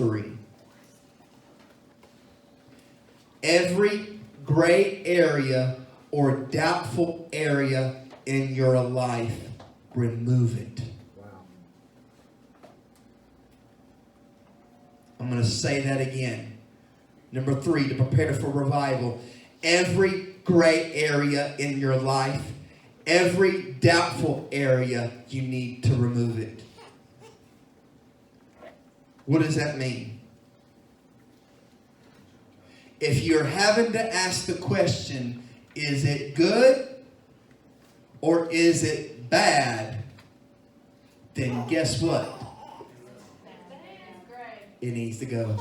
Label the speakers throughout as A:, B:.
A: 3. Every gray area or doubtful area in your life, remove it.
B: Wow.
A: I'm going to say that again. Number 3, to prepare for revival. Every gray area in your life, every doubtful area, you need to remove it. What does that mean? If you're having to ask the question, is it good or is it bad? Then guess what? It needs to go.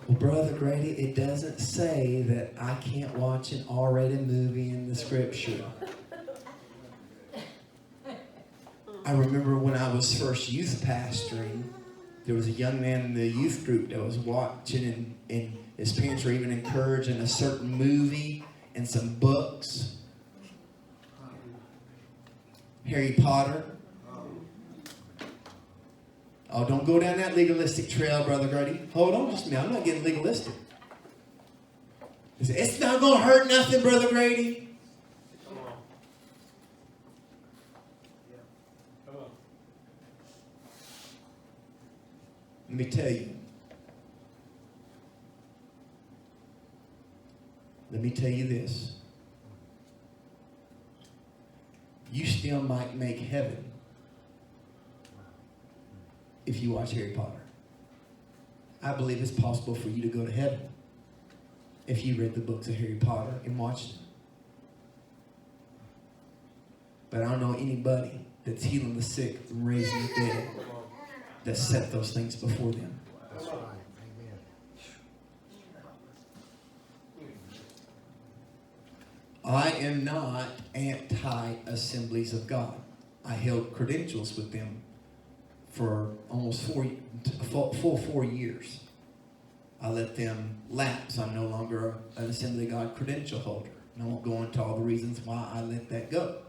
A: Well, Brother Grady, it doesn't say that I can't watch an R-rated movie in the scripture. I remember when I was first youth pastoring, there was a young man in the youth group that was watching, and his parents were even encouraging a certain movie and some books. Harry Potter. Oh, don't go down that legalistic trail, Brother Grady. Hold on just a minute. I'm not getting legalistic. It's not going to hurt nothing, Brother Grady.
C: Come on. Come on.
A: Let me tell you. Let me tell you this. You still might make heaven if you watch Harry Potter. I believe it's possible for you to go to heaven if you read the books of Harry Potter and watched them. But I don't know anybody that's healing the sick and raising the dead that set those things before them.
B: That's right. Amen.
A: I am not anti-Assemblies of God. I held credentials with them for almost 4 years. I let them lapse. I'm no longer an Assembly of God credential holder. And I won't go into all the reasons why I let that go.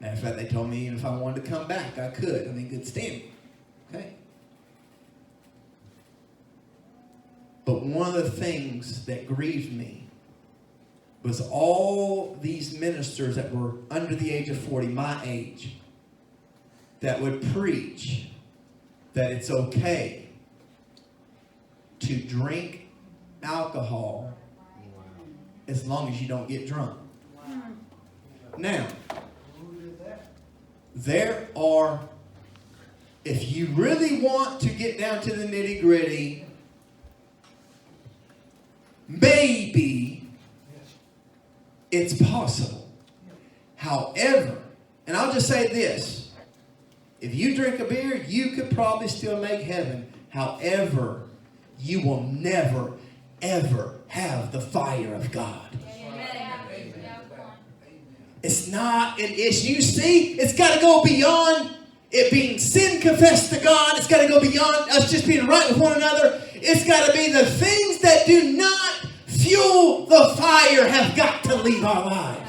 A: Matter of fact, they told me if I wanted to come back, I could. I'm in good standing. Okay? But one of the things that grieved me was all these ministers that were under the age of 40, my age, that would preach that it's okay to drink alcohol as long as you don't get drunk. Now, there are, if you really want to get down to the nitty-gritty, maybe it's possible. However, and I'll just say this, if you drink a beer, you could probably still make heaven. However, you will never, ever have the fire of God. It's not an issue. See, it's got to go beyond it being sin confessed to God. It's got to go beyond us just being right with one another. It's got to be the things that do not fuel the fire have got to leave our lives.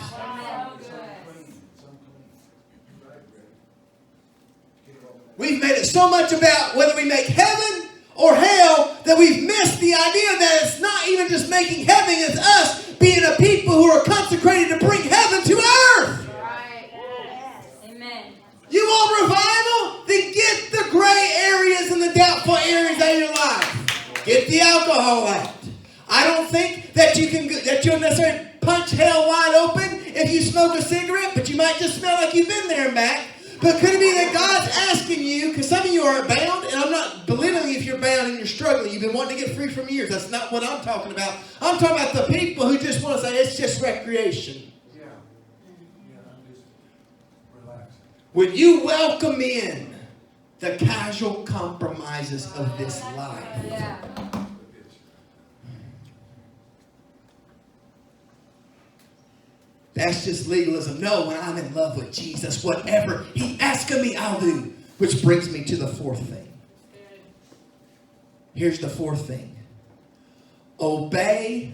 A: We've made it so much about whether we make heaven or hell that we've missed the idea that it's not even just making heaven, it's us being a people who are consecrated to bring heaven to earth.
D: Right. Yes. Amen.
A: You want revival? Then get the gray areas and the doubtful areas out of your life. Get the alcohol out. I don't think that you'll necessarily punch hell wide open if you smoke a cigarette, but you might just smell like you've been there and back. But could it be that God's asking you, because some of you are bound, and I'm not belittling if you're bound and you're struggling. You've been wanting to get free from years. That's not what I'm talking about. I'm talking about the people who just want to say it's just recreation.
C: Yeah. I'm just relaxing.
A: When you welcome in the casual compromises of this life,
D: Yeah.
A: that's just legalism. No, when I'm in love with Jesus, whatever He asks of me, I'll do. Which brings me to the fourth thing. Here's the fourth thing. Obey